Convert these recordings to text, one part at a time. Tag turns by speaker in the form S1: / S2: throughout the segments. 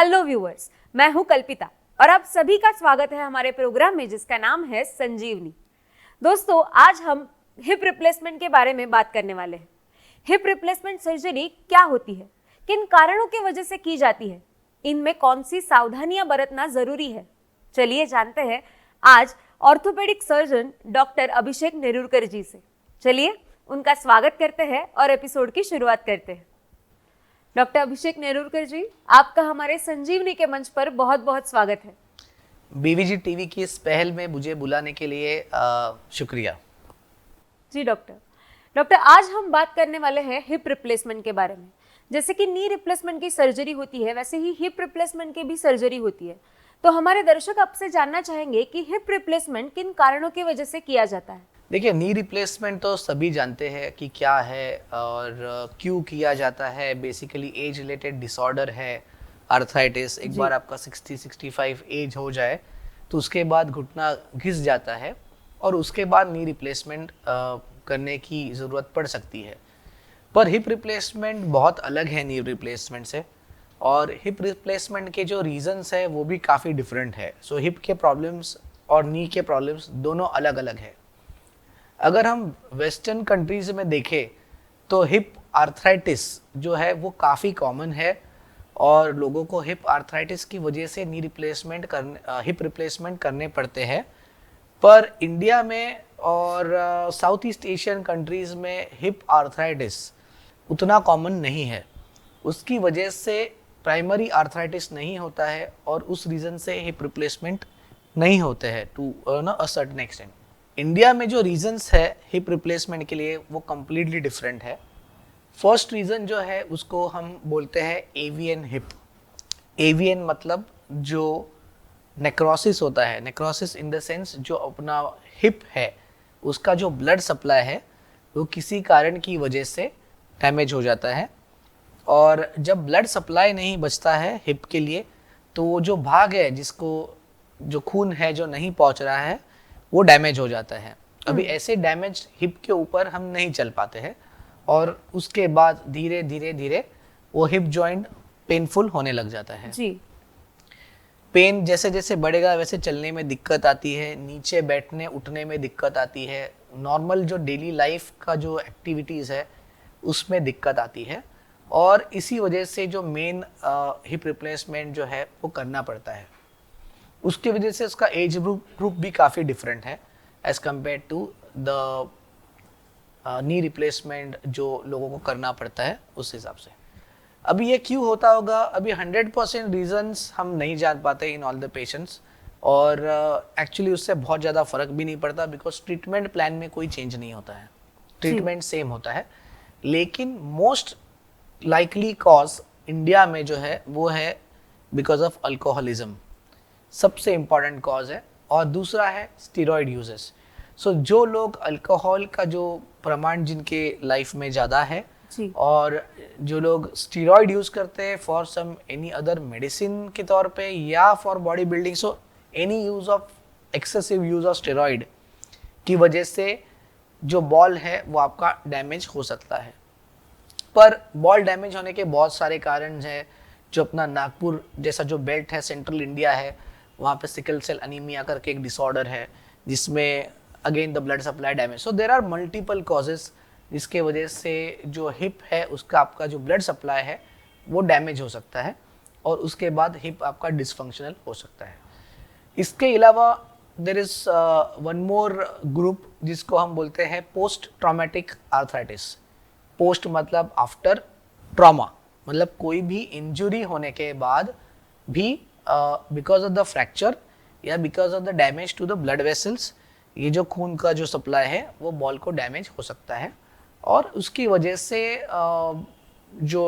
S1: Hello viewers, मैं हूं कल्पिता और आप सभी का स्वागत है हमारे प्रोग्राम में जिसका नाम है संजीवनी। दोस्तों, आज हम हिप रिप्लेसमेंट के बारे में बात करने वाले हैं। हिप रिप्लेसमेंट सर्जरी क्या होती है, किन कारणों की वजह से की जाती है, इनमें कौन सी सावधानियां बरतना जरूरी है, चलिए जानते हैं आज ऑर्थोपेडिक सर्जन डॉक्टर अभिषेक नेरुरकर जी से। चलिए उनका स्वागत करते हैं और एपिसोड की शुरुआत करते हैं। डॉक्टर अभिषेक नेरुरकर जी, आपका हमारे संजीवनी के मंच पर बहुत बहुत स्वागत है।
S2: बीवीजी टीवी की इस पहल में मुझे बुलाने के लिए शुक्रिया।
S1: जी डॉक्टर, आज हम बात करने वाले हैं हिप रिप्लेसमेंट के बारे में। जैसे कि नी रिप्लेसमेंट की सर्जरी होती है, वैसे ही हिप रिप्लेसमेंट की भी सर्जरी होती है। तो हमारे दर्शक आपसे जानना चाहेंगे कि हिप रिप्लेसमेंट किन कारणों की वजह से किया जाता है।
S2: देखिए, नी रिप्लेसमेंट तो सभी जानते हैं कि क्या है और क्यों किया जाता है। बेसिकली एज रिलेटेड डिसऑर्डर है, अर्थराइटिस। एक बार आपका 60-65 एज हो जाए तो उसके बाद घुटना घिस जाता है और उसके बाद नी रिप्लेसमेंट करने की ज़रूरत पड़ सकती है। पर हिप रिप्लेसमेंट बहुत अलग है नी रिप्लेसमेंट से, और हिप रिप्लेसमेंट के जो रीजंस है वो भी काफ़ी डिफरेंट है। सो हिप के प्रॉब्लम्स और नी के प्रॉब्लम्स दोनों अलग अलग है। अगर हम वेस्टर्न कंट्रीज में देखें तो हिप आर्थराइटिस जो है वो काफ़ी कॉमन है और लोगों को हिप आर्थराइटिस की वजह से हिप रिप्लेसमेंट करने पड़ते हैं। पर इंडिया में और साउथ ईस्ट एशियन कंट्रीज़ में हिप आर्थराइटिस उतना कॉमन नहीं है। उसकी वजह से प्राइमरी आर्थराइटिस नहीं होता है और उस रीज़न से हिप रिप्लेसमेंट नहीं होते हैं to a certain extent. India में जो रीजंस है हिप रिप्लेसमेंट के लिए वो कम्प्लीटली डिफरेंट है। फर्स्ट रीज़न जो है उसको हम बोलते हैं एवियन हिप। एवियन मतलब जो नेक्रोसिस होता है, नेक्रोसिस इन द सेंस जो अपना हिप है उसका जो ब्लड सप्लाई है वो किसी कारण की वजह से डैमेज हो जाता है, और जब ब्लड सप्लाई नहीं बचता है हिप के लिए तो वो जो भाग है जिसको जो खून है जो नहीं पहुंच रहा है वो डैमेज हो जाता है। अभी ऐसे डैमेज हिप के ऊपर हम नहीं चल पाते हैं और उसके बाद धीरे धीरे धीरे वो हिप जॉइंट पेनफुल होने लग जाता है।
S1: जी।
S2: पेन जैसे जैसे बढ़ेगा वैसे चलने में दिक्कत आती है, नीचे बैठने उठने में दिक्कत आती है, नॉर्मल जो डेली लाइफ का जो एक्टिविटीज़ है उसमें दिक्कत आती है, और इसी वजह से जो मेन हिप रिप्लेसमेंट जो है वो करना पड़ता है। उसकी वजह से उसका एज ग्रुप भी काफ़ी डिफरेंट है as compare to the knee replacement जो लोगों को करना पड़ता है उस हिसाब से। अभी ये क्यों होता होगा, अभी 100% रीजंस हम नहीं जान पाते इन ऑल द पेशेंट्स, और एक्चुअली उससे बहुत ज़्यादा फर्क भी नहीं पड़ता बिकॉज ट्रीटमेंट प्लान में कोई चेंज नहीं होता है, ट्रीटमेंट सेम होता है। लेकिन मोस्ट लाइकली कॉज इंडिया में जो है वो है बिकॉज ऑफ अल्कोहलिज्म, सबसे इम्पॉर्टेंट कॉज है, और दूसरा है स्टीरॉयड यूजेस। सो जो लोग अल्कोहल का जो प्रमाण जिनके लाइफ में ज़्यादा है और जो लोग स्टीरॉयड यूज़ करते हैं for some any other medicine के तौर पे या for body building, so any use of excessive use of steroid की वजह से जो बॉल है वो आपका डैमेज हो सकता है। पर बॉल डैमेज होने के बहुत सारे कारण हैं। जो अपना नागपुर जैसा जो बेल्ट है, सेंट्रल इंडिया है, वहाँ पे सिकल सेल अनीमिया करके एक डिसऑर्डर है जिसमें again the blood supply damage. So there are multiple causes जिसके वजह से जो हिप है उसका आपका जो ब्लड सप्लाई है वो डैमेज हो सकता है और उसके बाद हिप आपका डिसफंक्शनल हो सकता है। इसके अलावा there is one more group जिसको हम बोलते हैं पोस्ट ट्रॉमेटिक आर्थराइटिस। पोस्ट मतलब आफ्टर ट्रॉमा, मतलब कोई भी इंजुरी होने के बाद भी बिकॉज ऑफ द फ्रैक्चर या because of the damage to the blood vessels ये जो खून का जो सप्लाई है वो बॉल को डैमेज हो सकता है, और उसकी वजह से जो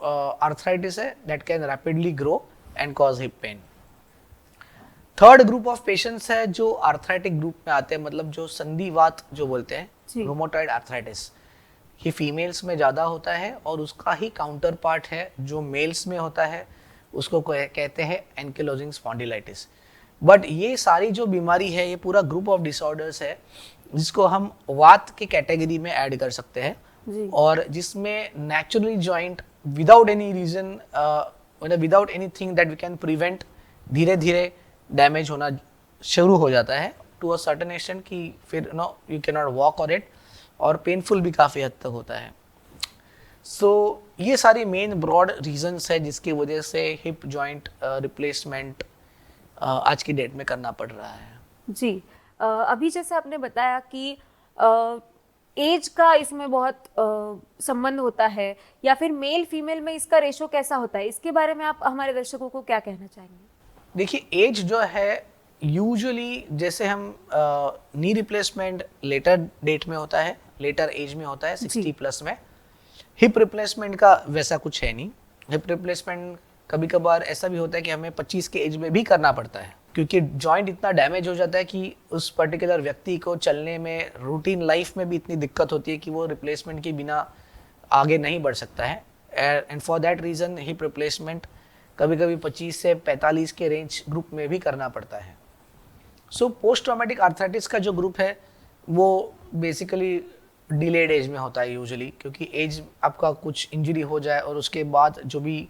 S2: आर्थराइटिस है that can rapidly grow and cause hip pain. Third group of patients है जो आर्थराइटिक ग्रुप में आते हैं, मतलब जो संधिवात जो बोलते हैं, रूमेटॉइड आर्थराइटिस। ये फीमेल्स में ज़्यादा होता है और उसका ही काउंटर पार्ट है जो मेल्स में होता है, उसको कहते हैं एंकिलोजिंग स्पॉन्डिलाइटिस। बट ये सारी जो बीमारी है ये पूरा ग्रुप ऑफ डिसऑर्डर्स है जिसको हम वात के कैटेगरी में ऐड कर सकते हैं, और जिसमें naturally joint without any reason without anything that we can prevent, धीरे धीरे डैमेज होना शुरू हो जाता है टू अ सर्टेन एक्सटेंट कि फिर you can not walk on it, और पेनफुल भी काफ़ी हद तक होता है. सो ये सारी मेन ब्रॉड रीजंस है जिसकी वजह से हिप जॉइंट रिप्लेसमेंट आज की डेट में करना पड़ रहा है.
S1: जी, अभी जैसे आपने बताया कि एज का इसमें बहुत संबंध होता है, या फिर मेल फीमेल में इसका रेशो कैसा होता है, इसके बारे में आप हमारे दर्शकों को क्या कहना चाहेंगे?
S2: देखिए, एज जो है यूजुअली जैसे हम नी रिप्लेसमेंट लेटर डेट में होता है, लेटर एज में होता है 60 प्लस में. हिप रिप्लेसमेंट का वैसा कुछ है नहीं. हिप रिप्लेसमेंट कभी कभार ऐसा भी होता है कि हमें 25 के एज में भी करना पड़ता है, क्योंकि जॉइंट इतना डैमेज हो जाता है कि उस पर्टिकुलर व्यक्ति को चलने में, रूटीन लाइफ में भी इतनी दिक्कत होती है कि वो रिप्लेसमेंट के बिना आगे नहीं बढ़ सकता है. And for that reason hip replacement कभी कभी 25 से 45 के रेंज ग्रुप में भी करना पड़ता है. सो पोस्ट ट्रॉमेटिक आर्थराइटिस का जो ग्रुप है वो बेसिकली डिलेड एज में होता है यूजुअली, क्योंकि एज आपका कुछ इंजरी हो जाए और उसके बाद जो भी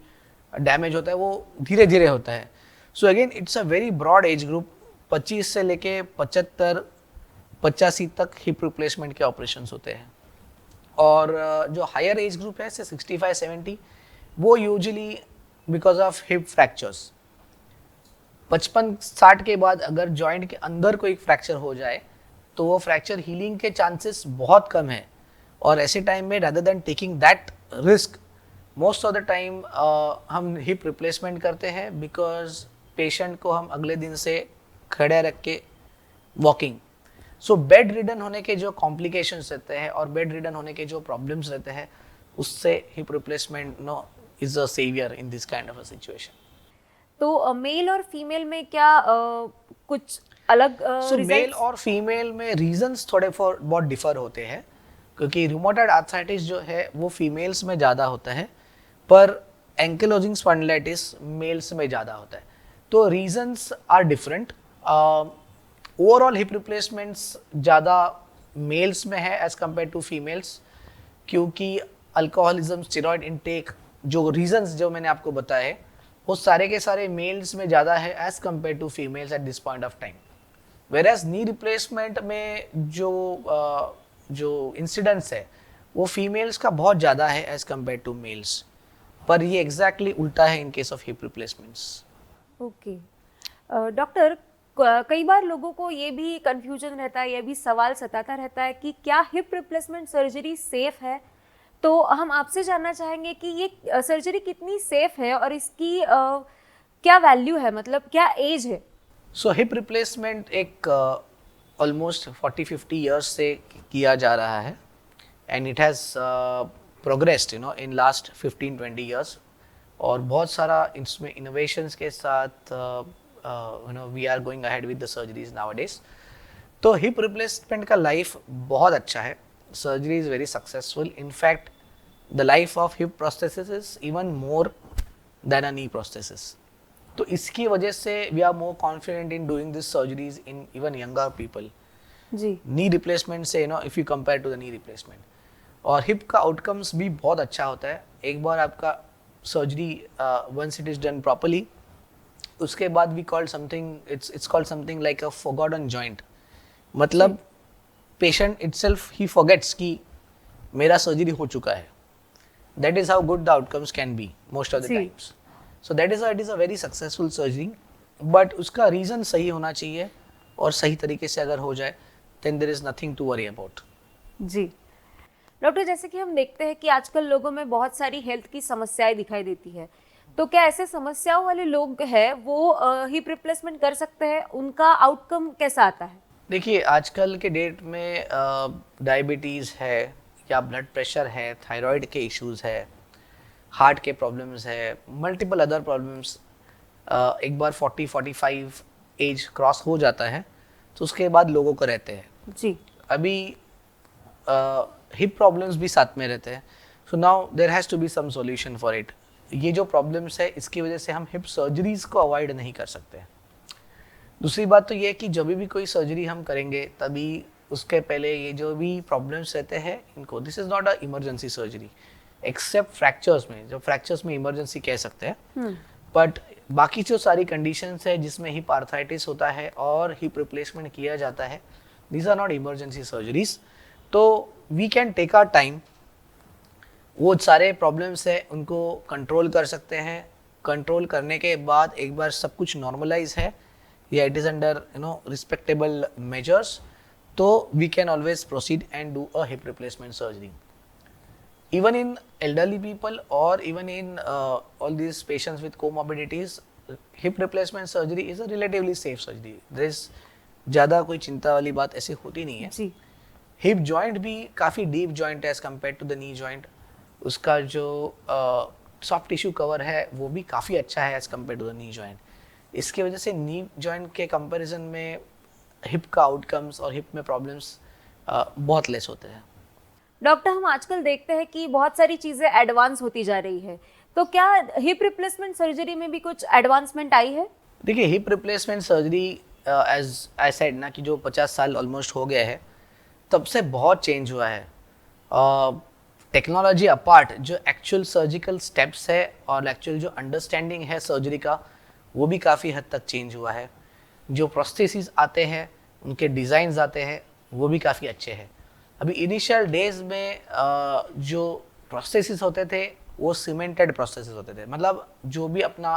S2: डैमेज होता है वो धीरे धीरे होता है. So again it's a very broad age group. 25 से लेके 75-85 तक हिप रिप्लेसमेंट के ऑपरेशंस होते हैं. और जो हायर एज ग्रुप है से 65-70, वो usually because of hip fractures. 55-60 के बाद अगर जॉइंट के अंदर कोई फ्रैक्चर हो जाए तो वो फ्रैक्चर हीलिंग के चांसेस बहुत कम है. और ऐसे टाइम में rather than taking that risk, most of the time हम हिप रिप्लेसमेंट करते हैं, बिकॉज पेशेंट को हम अगले दिन से खड़े रख के वॉकिंग. सो बेड रिडन होने के जो कॉम्प्लिकेशंस रहते हैं और बेड रिडन होने के जो प्रॉब्लम्स रहते हैं, उससे hip replacement is a saviour in this kind of a situation.
S1: तो मेल और फीमेल में क्या कुछ अलग
S2: सो मेल और फीमेल में रीजंस थोड़े बहुत डिफर होते हैं, क्योंकि रूमेटॉइड आर्थराइटिस जो है वो फीमेल्स में ज़्यादा होता है, पर एंकिलोजिंग स्पॉन्डिलाइटिस मेल्स में ज़्यादा होता है. तो reasons are different. Overall hip replacements ज़्यादा मेल्स में है एज कम्पेयर टू फीमेल्स, क्योंकि अल्कोहलिज्म, स्टेरॉइड इनटेक, जो रीजंस जो मैंने आपको बताए वो सारे के सारे मेल्स में ज़्यादा है as compare to females at this point of time. Whereas knee replacement में जो इंसिडेंस है वो फीमेल्स का बहुत ज़्यादा है एज कम्पेयर टू मेल्स, पर ये एग्जैक्टली उल्टा है in case of hip replacements.
S1: Okay doctor, कई बार लोगों को ये भी कंफ्यूजन रहता है, ये भी सवाल सताता रहता है कि क्या हिप रिप्लेसमेंट सर्जरी सेफ है. तो हम आपसे जानना चाहेंगे कि ये सर्जरी कितनी सेफ है और इसकी क्या वैल्यू है, मतलब क्या एज है.
S2: सो हिप रिप्लेसमेंट एक ऑलमोस्ट 40-50 ईयर्स से किया जा रहा है, and it has progressed in last 15-20 years. और बहुत सारा इसमें इनोवेशंस के साथ we are going ahead with the surgeries nowadays. तो हिप रिप्लेसमेंट का लाइफ बहुत अच्छा है. Surgery is very successful. In fact the life of hip prosthesis is even more than a knee prosthesis. तो इसकी वजह से we are more confident in doing this surgeries in even younger people.
S1: जी,
S2: knee replacement से if you compare to the knee replacement. और hip का outcomes भी बहुत अच्छा होता है. एक बार आपका surgery once it is done properly, उसके बाद we called something, it's called something like a forgotten joint. मतलब पेशेंट इटसेल्फ ही फॉरगेट्स कि मेरा सर्जरी हो चुका है. That is how good the outcomes can be most of the times. So that is it is a very successful surgery, but उसका reason सही होना चाहिए और सही तरीके से अगर हो जाए then there is nothing to worry about.
S1: जी डॉक्टर, जैसे कि हम देखते हैं कि आजकल लोगों में बहुत सारी हेल्थ की समस्याएं दिखाई देती है, तो क्या ऐसे समस्याओं वाले लोग हैं वो हिप रिप्लेसमेंट कर सकते हैं, उनका आउटकम कैसा आता है?
S2: देखिए, आजकल के डेट में डायबिटीज़ है या ब्लड प्रेशर है, थायराइड के इश्यूज़ है, हार्ट के प्रॉब्लम्स है, मल्टीपल अदर प्रॉब्लम्स. एक बार 40-45 एज क्रॉस हो जाता है तो उसके बाद लोगों को रहते हैं.
S1: जी,
S2: अभी हिप प्रॉब्लम्स भी साथ में रहते हैं. So now there has to be some solution for it. ये जो प्रॉब्लम्स है इसकी वजह से हम हिप सर्जरीज को अवॉइड नहीं कर सकते. दूसरी बात तो ये है कि जब भी कोई सर्जरी हम करेंगे तभी उसके पहले ये जो भी प्रॉब्लम्स रहते हैं इनको, this is not a emergency surgery. Except fractures में, जो फ्रैक्चर्स में इमरजेंसी कह सकते हैं, बट बाकी जो सारी कंडीशंस है जिसमें हिप आर्थराइटिस होता है और हिप रिप्लेसमेंट किया जाता है, these are not emergency surgeries. तो we can take our time. वो सारे प्रॉब्लम्स है उनको कंट्रोल कर सकते हैं. कंट्रोल करने के बाद एक बार सब कुछ नॉर्मलाइज है या it is under respectable measures, तो we can always proceed and do a hip replacement surgery. Even in elderly people or even in all these patients with comorbidities, hip replacement surgery is a relatively safe surgery. There is ज़्यादा कोई चिंता वाली बात ऐसी होती नहीं है.
S1: जी.
S2: Hip joint भी काफ़ी डीप जॉइंट है as compare to the knee joint. उसका जो सॉफ्ट टिश्यू कवर है वो भी काफ़ी अच्छा है as compare to the knee joint. इसकी वजह से नी जॉइंट के कंपैरिजन में हिप का आउटकम्स और हिप में प्रॉब्लम्स बहुत लेस होते हैं.
S1: डॉक्टर, हम आजकल देखते हैं कि बहुत सारी चीज़ें एडवांस होती जा रही है, तो क्या हिप रिप्लेसमेंट सर्जरी में भी कुछ एडवांसमेंट आई है?
S2: देखिए, hip replacement surgery as I said ना कि जो 50 साल ऑलमोस्ट हो गया है तब से बहुत चेंज हुआ है. टेक्नोलॉजी अपार्ट जो एक्चुअल सर्जिकल स्टेप्स है और एक्चुअल जो अंडरस्टैंडिंग है सर्जरी का, वो भी काफ़ी हद तक चेंज हुआ है. जो प्रोस्थेसिस आते हैं, उनके डिज़ाइंस आते हैं, वो भी काफ़ी अच्छे हैं. अभी इनिशियल डेज में जो प्रोस्थेसिस होते थे वो सीमेंटेड प्रोस्थेसिस होते थे. मतलब जो भी अपना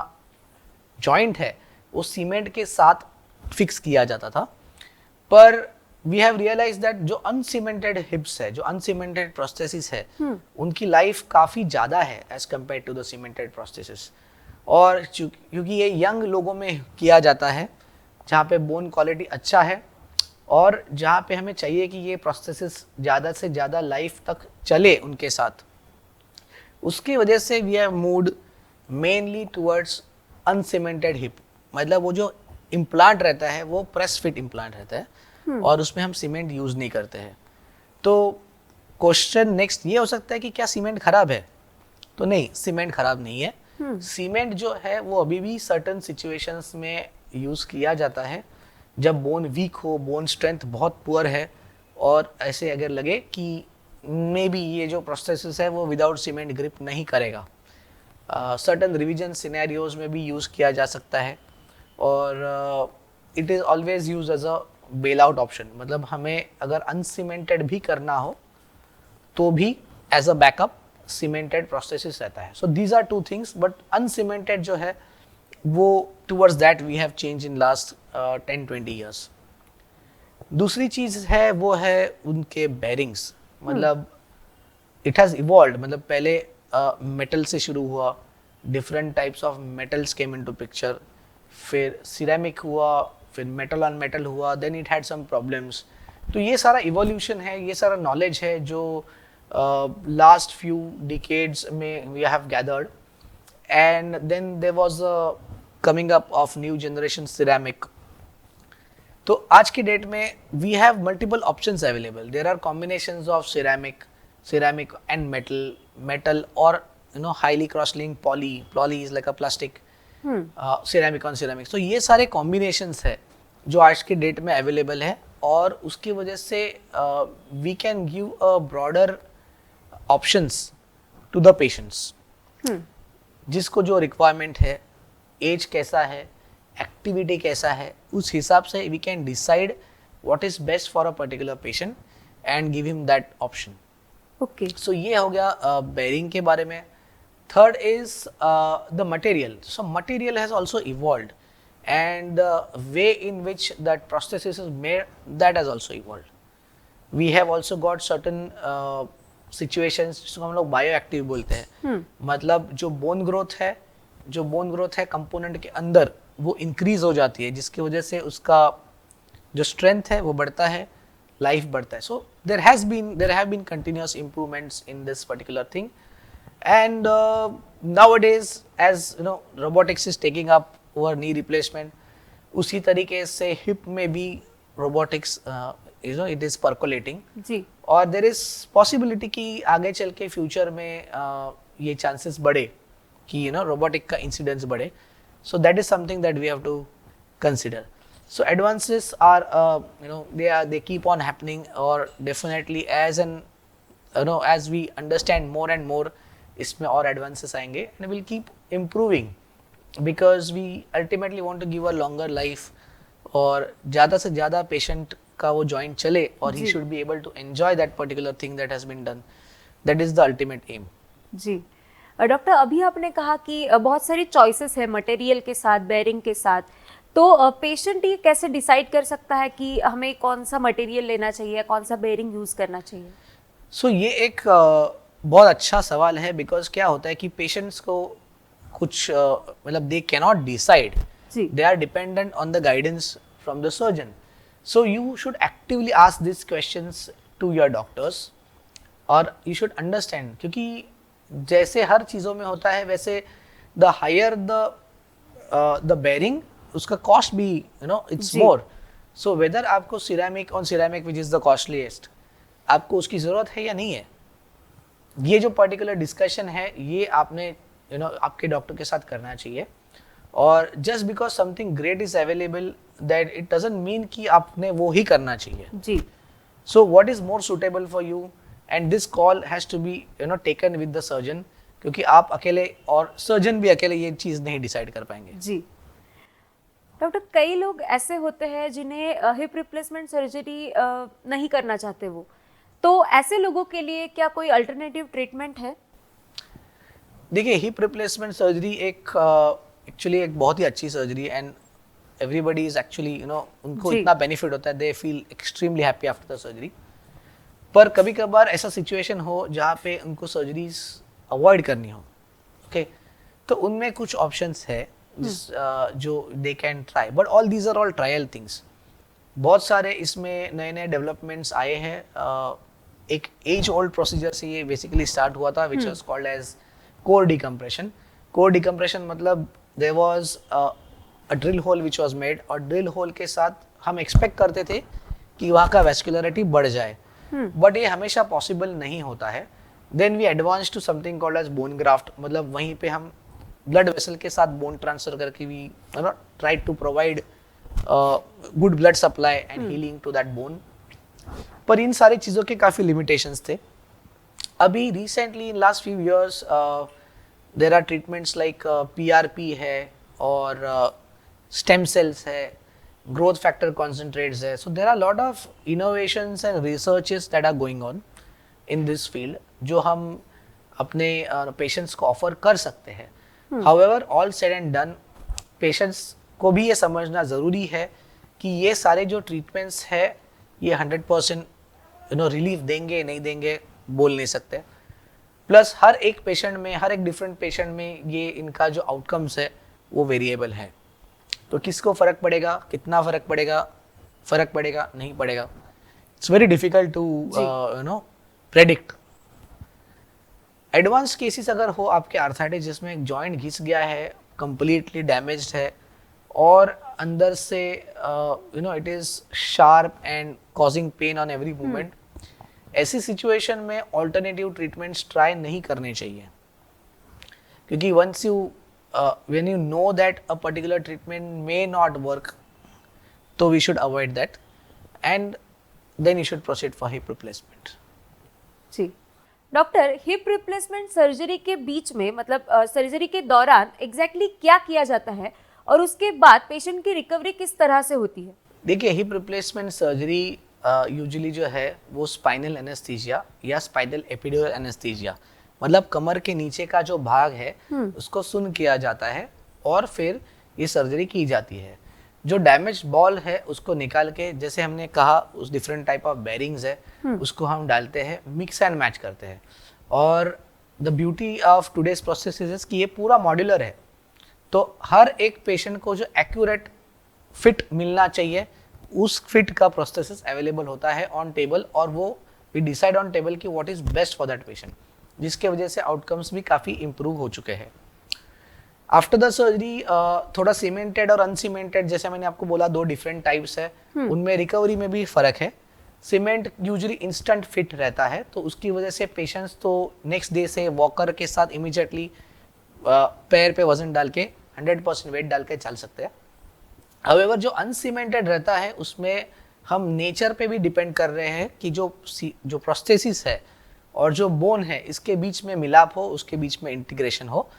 S2: जॉइंट है वो सीमेंट के साथ फिक्स किया जाता था. पर वी हैव रियलाइज दैट जो अनसीमेंटेड हिप्स है, जो अनसीमेंटेड प्रोस्थेसिस है, उनकी लाइफ काफ़ी ज़्यादा है as compare to the cemented prosthesis. और क्योंकि ये यंग लोगों में किया जाता है जहाँ पे बोन क्वालिटी अच्छा है और जहाँ पे हमें चाहिए कि ये प्रोस्थेसिस ज़्यादा से ज़्यादा लाइफ तक चले उनके साथ, उसकी वजह से we have moved mainly towards uncemented hip. मतलब वो जो इम्प्लांट रहता है वो प्रेस फिट इम्प्लांट रहता है और उसमें हम सीमेंट यूज़ नहीं करते हैं. तो क्वेश्चन नेक्स्ट ये हो सकता है कि क्या सीमेंट खराब है? तो नहीं, सीमेंट खराब नहीं है. सीमेंट जो है वो अभी भी सर्टन सिचुएशंस में यूज़ किया जाता है जब बोन वीक हो, बोन स्ट्रेंथ बहुत पुअर है और ऐसे अगर लगे कि मे बी ये जो प्रोस्थेसिस है वो विदाउट सीमेंट ग्रिप नहीं करेगा. सर्टन रिवीजन सिनेरियोज में भी यूज़ किया जा सकता है और it is always use as a bail out option. मतलब हमें अगर अनसीमेंटेड भी करना हो तो भी as a backup cemented prosthesis रहता है. So these are two things. But uncemented जो है वो towards that we have change in last 10-20 years. दूसरी चीज़ है वो है उनके बेरिंग्स. मतलब इट हैज़ इवॉल्व. मतलब पहले मेटल से शुरू हुआ, different types of metals came into picture, फिर सिरेमिक हुआ, फिर मेटल ऑन मेटल हुआ, then it had some problems. तो ये सारा इवोल्यूशन है, ये सारा नॉलेज है जो लास्ट फ्यू डिकेड्स में we have gathered. And then there was a coming up of new generation ceramic. तो आज की डेट में we have multiple options available. There are combinations of ceramic and metal or highly cross-linked poly is like a plastic, ceramic on ceramic. So ये सारे combinations है जो आज की डेट में अवेलेबल है और उसकी वजह से we can give a broader options to the patients. जिसको जो रिक्वायरमेंट है, एज कैसा है, एक्टिविटी कैसा है, उस हिसाब से we can decide what is best for a particular patient and give him that option.
S1: Okay.
S2: So ये हो गया बेरिंग के बारे में. Third is the material. So material has also evolved and the way in which that prosthesis is made, that has also evolved. We have also got certain situations जिसको हम लोग bio active बोलते हैं. मतलब जो बोन ग्रोथ है component के अंदर वो इंक्रीज हो जाती है, जिसकी वजह से उसका जो स्ट्रेंथ है वो बढ़ता है, लाइफ बढ़ता है. सो there have been continuous improvements in this particular thing. And nowadays, as you know, robotics is taking up over knee replacement. उसी तरीके से हिप में भी robotics it is percolating.
S1: जी.
S2: और there is possibility कि आगे चल के फ्यूचर में ये चांसेस बढ़े कि robotic का इंसिडेंस बढ़े. So that is something that we have to consider. So advances are they keep on happening, or definitely as we understand more and more इसमें और एडवांसेस आएंगे and will keep improving because we ultimately want to give a longer life और ज़्यादा से ज़्यादा patient का वो joint चले और ही
S1: जी।
S2: Should be able to enjoy that particular thing that has been done. That is the ultimate aim.
S1: जी। डॉक्टर, अभी आपने कहा कि बहुत सारी चॉइसेस है मटेरियल के साथ, बेयरिंग के साथ, तो पेशेंट ये कैसे डिसाइड कर सकता है कि हमें कौन सा मटेरियल लेना चाहिए, कौन सा बेयरिंग यूज करना चाहिए?
S2: सो ये एक बहुत अच्छा सवाल है बिकॉज क्या होता है कि पेशेंट्स को कुछ मतलब दे कैन नॉट डिसाइड,
S1: जी।
S2: they are dependent on the guidance from the surgeon. So you should actively ask these questions to your doctors और you should understand क्योंकि जैसे हर चीज़ों में होता है वैसे the higher the bearing उसका cost भी it's
S1: ji.
S2: more. So whether आपको ceramic which is the costliest आपको उसकी ज़रूरत है या नहीं है, ये जो पर्टिकुलर डिस्कशन है ये आपने आपके डॉक्टर के साथ करना चाहिए. और just because something great is available that it doesn't mean कि आपने वो ही करना चाहिए.
S1: जी।
S2: So what is more suitable for you and this call has to be taken with the surgeon क्योंकि आप अकेले और सर्जन भी अकेले ये चीज़ नहीं डिसाइड कर पाएंगे.
S1: जी। डॉक्टर, कई लोग ऐसे होते हैं जिन्हें हिप रिप्लेसमेंट सर्जरी नहीं करना चाहते वो, तो ऐसे लोगों के लिए क्या कोई अल्टरनेटिव ट्रीटमेंट है?
S2: देखिए, हिप रिप्लेसमेंट सर्जरी एक एक्चुअली एक बहुत ही अच्छी surgery and everybody is actually उनको
S1: जी।
S2: इतना बेनिफिट होता है, they feel extremely happy after the surgery. पर कभी कभार ऐसा सिचुएशन हो जहाँ पे उनको सर्जरीज अवॉइड करनी हो, ओके, तो उनमें कुछ ऑप्शंस है जो they can try, but all these are all trial things. बहुत सारे इसमें नए नए डेवलपमेंट्स आए हैं. एक एज ओल्ड प्रोसीजर से ये बेसिकली स्टार्ट हुआ था which was called as core decompression. Core decompression मतलब there was a drill hole which was made और ड्रिल होल के साथ हम एक्सपेक्ट करते थे कि वहाँ का वेस्कुलरिटी बढ़ जाए, बट ये हमेशा पॉसिबल नहीं होता है. Then we advance to something called as bone graft, मतलब वहीं पे हम ब्लड वेसल के साथ बोन ट्रांसफर करके we try to provide good blood supply and healing to that bone. पर इन सारी चीज़ों के काफ़ी लिमिटेशंस थे. अभी recently in last few years there are treatments like PRP है और स्टेम सेल्स है, ग्रोथ फैक्टर कॉन्सेंट्रेट्स है. So there are lot of innovations and researches that are going on in this field जो हम अपने patients को offer कर सकते हैं. However all said and done, patients को भी ये समझना ज़रूरी है कि ये सारे जो ट्रीटमेंट्स है ये 100% रिलीफ देंगे नहीं देंगे बोल नहीं सकते. प्लस हर एक पेशेंट में, हर एक डिफरेंट पेशेंट में ये इनका जो आउटकम्स है वो वेरिएबल है. तो किसको फ़र्क पड़ेगा, कितना फ़र्क पड़ेगा नहीं पड़ेगा, it's very difficult to predict. Advance cases अगर हो आपके आर्थराइटिस जिसमें एक जॉइंट घिस गया है, कंप्लीटली डैमेज्ड है और अंदर से it is sharp and causing pain on every movement, ऐसी सिचुएशन में ऑल्टरनेटिव ट्रीटमेंट्स ट्राई नहीं करने चाहिए क्योंकि once you when you know that a particular treatment may not work, तो we should avoid that and then you should proceed for hip replacement.
S1: जी। Doctor, hip replacement surgery के बीच में, मतलब सर्जरी के दौरान एग्जैक्टली क्या किया जाता है और उसके बाद पेशेंट की रिकवरी किस तरह से होती है?
S2: देखिए, हिप रिप्लेसमेंट सर्जरी यूजुअली जो है वो स्पाइनल एनेस्थीसिया या स्पाइनल एपिड्यूरल एनेस्थीसिया, मतलब कमर के नीचे का जो भाग है उसको सुन्न किया जाता है और फिर ये सर्जरी की जाती है. जो डैमेज बॉल है उसको निकाल के, जैसे हमने कहा उस डिफरेंट टाइप ऑफ बेरिंग्स है उसको हम डालते हैं, मिक्स एंड मैच करते हैं. और the beauty of today's process is कि ये पूरा मॉड्यूलर है, तो हर एक पेशेंट को जो एक्यूरेट फिट मिलना चाहिए उस फिट का प्रोस्थेसिस अवेलेबल होता है ऑन टेबल और वो वी डिसाइड ऑन टेबल कि what is best for that patient, जिसके वजह से आउटकम्स भी काफ़ी इम्प्रूव हो चुके हैं. आफ्टर द सर्जरी थोड़ा सीमेंटेड और अनसीमेंटेड, जैसे मैंने आपको बोला दो डिफरेंट टाइप्स है, उनमें रिकवरी में भी फर्क है. सीमेंट यूजुअली इंस्टेंट फिट रहता है तो उसकी वजह से पेशेंट्स तो नेक्स्ट डे से वॉकर के साथ इमीडिएटली पैर पे वजन डाल के 100% वेट डाल के चल सकते हैं. हाउएवर जो अनसीमेंटेड रहता है उसमें हम नेचर पे भी डिपेंड कर रहे हैं कि जो प्रोस्थेसिस है और जो बोन है इसके बीच में मिलाप हो, उसके बीच में इंटीग्रेशन हो,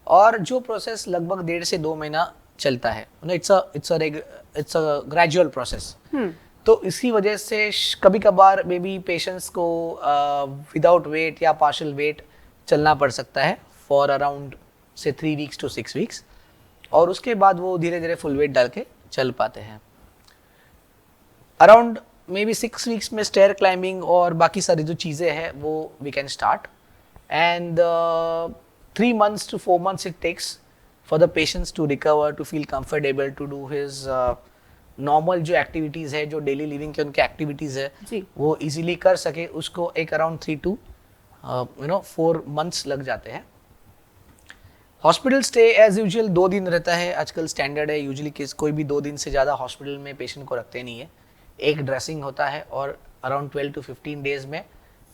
S2: और जो प्रोसेस लगभग 1.5 से 2 महीना चलता है। It's a gradual process. तो इसी वजह से कभी कभार मे बी पेशेंट्स को विदाउट वेट या पार्शियल वेट चलना पड़ सकता है फॉर अराउंड से 3 वीक्स टू 6 वीक्स, और उसके बाद वो धीरे धीरे फुल वेट डाल के चल पाते हैं। अराउंड मे बी 6 वीक्स में स्टेयर क्लाइंबिंग और बाकी सारी जो चीज़ें हैं वो we can start, and 3 months to 4 months it takes for the patients to recover, to feel comfortable to do his normal जो एक्टिविटीज़ है, जो डेली लिविंग के उनके एक्टिविटीज़ है वो इजीली कर सके, उसको एक अराउंड 3 to 4 months लग जाते हैं। हॉस्पिटल स्टे एज यूजुअल 2 दिन रहता है, आजकल स्टैंडर्ड है। यूजुअली कोई भी 2 दिन से ज़्यादा हॉस्पिटल में पेशेंट को रखते नहीं है। एक ड्रेसिंग होता है और अराउंड 12 to 15 डेज में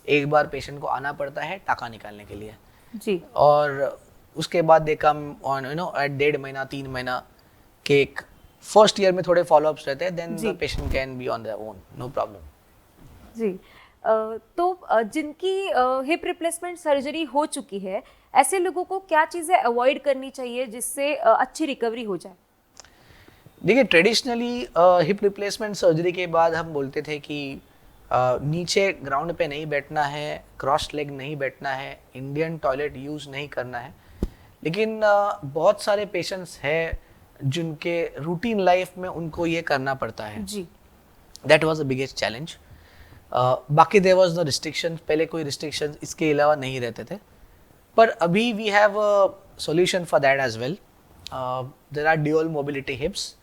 S2: एक बार पेशेंट को आना पड़ता है टाका निकालने के लिए
S1: जी।
S2: और उसके बाद दे कम ऑन एट 1.5 महीना 3 महीना के एक फर्स्ट ईयर में थोड़े फॉलोअप्स रहते हैं, then the patient can be on their own, no problem.
S1: जी। तो जिनकी हिप रिप्लेसमेंट सर्जरी हो चुकी है, ऐसे लोगों को क्या चीज़ें अवॉइड करनी चाहिए जिससे अच्छी रिकवरी हो जाए?
S2: देखिए, ट्रेडिशनली हिप रिप्लेसमेंट सर्जरी के बाद हम बोलते थे कि नीचे ग्राउंड पे नहीं बैठना है, क्रॉस लेग नहीं बैठना है, इंडियन टॉयलेट यूज़ नहीं करना है। लेकिन बहुत सारे पेशेंट्स हैं जिनके रूटीन लाइफ में उनको ये करना पड़ता है
S1: जी।
S2: That was the biggest challenge. बाकी देयर वाज नो रिस्ट्रिक्शन, पहले कोई रिस्ट्रिक्शन इसके अलावा नहीं रहते थे, पर अभी we have a solution for that as well. There are dual mobility hips.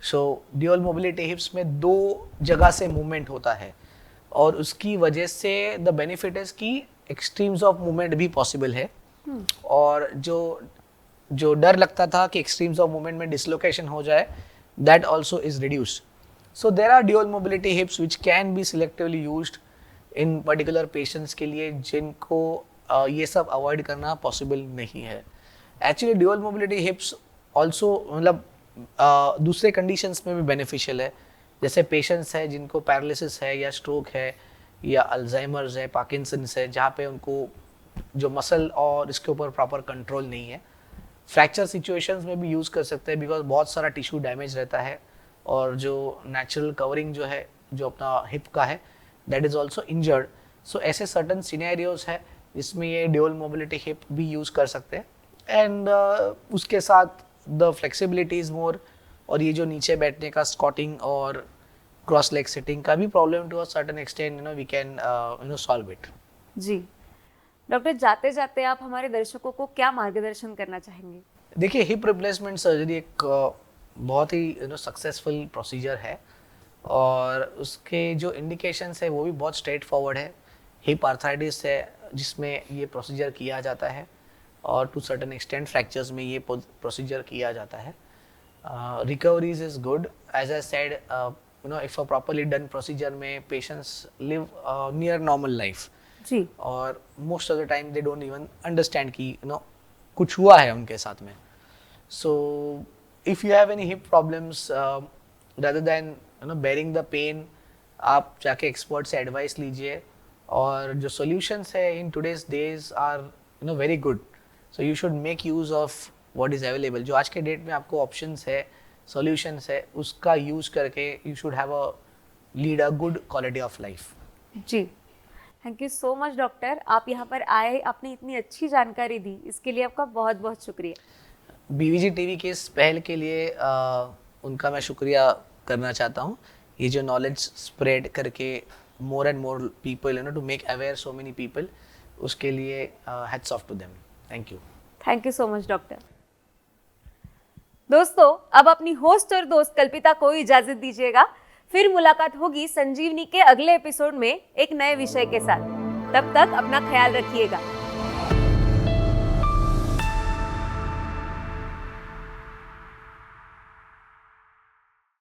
S2: So dual mobility hips में 2 जगह से मूवमेंट होता है, और उसकी वजह से द बेनिफिट इज कि एक्सट्रीम्स ऑफ मूवमेंट भी पॉसिबल है, और जो डर लगता था कि एक्सट्रीम्स ऑफ मूवमेंट में डिसलोकेशन हो जाए, that also is reduced. So there are dual mobility hips which can be selectively used in particular patients के लिए जिनको ये सब अवॉइड करना पॉसिबल नहीं है। एक्चुअली ड्यूअल मोबिलिटी हिप्स ऑल्सो मतलब दूसरे कंडीशंस में भी बेनिफिशियल है, जैसे पेशेंट्स है जिनको पैरालिसिस है या स्ट्रोक है या अल्जाइमर्स है, पार्किंसंस है, जहाँ पे उनको जो मसल और इसके ऊपर प्रॉपर कंट्रोल नहीं है। फ्रैक्चर सिचुएशंस में भी यूज़ कर सकते हैं, बिकॉज बहुत सारा टिश्यू डैमेज रहता है, और जो नेचुरल कवरिंग जो है जो अपना हिप का है दैट इज़ ऑल्सो इंजर्ड। सो ऐसे सर्टन सिनेरियोज है जिसमें ये ड्यूअल मोबिलिटी हिप भी यूज़ कर सकते हैं, एंड उसके साथ द फ्लेक्सिबिलिटी इज़ मोर, और ये जो नीचे बैठने का स्क्वाटिंग और क्रॉस लेग सिटिंग का भी problem to a certain extent we can solve it.
S1: जी डॉक्टर, जाते जाते आप हमारे दर्शकों को क्या मार्गदर्शन करना चाहेंगे?
S2: देखिए, हिप रिप्लेसमेंट सर्जरी एक बहुत ही सक्सेसफुल प्रोसीजर है, और उसके जो इंडिकेशंस है वो भी बहुत स्ट्रेट फॉरवर्ड है। हिप आर्थराइटिस है जिसमें ये प्रोसीजर किया जाता है, और टू सर्टेन एक्सटेंट फ्रैक्चर्स में ये प्रोसीजर किया जाता है। Recoveries is good, as I said, if a properly done procedure में patients live near normal life
S1: जी।
S2: और most of the time they don't even understand कि कुछ हुआ है उनके साथ में। So if you have any hip problems, rather than bearing the pain, आप जाके एक्सपर्ट से एडवाइस लीजिए, और जो सॉल्यूशंस है in today's days are very good. So you should make use of what is available. जो आज के डेट में आपको ऑप्शंस है, सॉल्यूशंस है, उसका यूज करके you should have a lead a good quality of life.
S1: जी, thank you so much doctor, आप यहाँ पर आए, आपने इतनी अच्छी जानकारी दी, इसके लिए आपका बहुत बहुत शुक्रिया।
S2: बीवीजी टीवी के इस पहल के लिए उनका मैं शुक्रिया करना चाहता हूँ। ये जो नॉलेज स्प्रेड करके more and more people to make aware so many people, उसके लिए hats off to them. Thank you.
S1: Thank you so much doctor. दोस्तों, अब अपनी होस्ट और दोस्त कल्पिता को इजाजत दीजिएगा। फिर मुलाकात होगी संजीवनी के अगले एपिसोड में एक नए विषय के साथ। तब तक अपना ख्याल रखिएगा।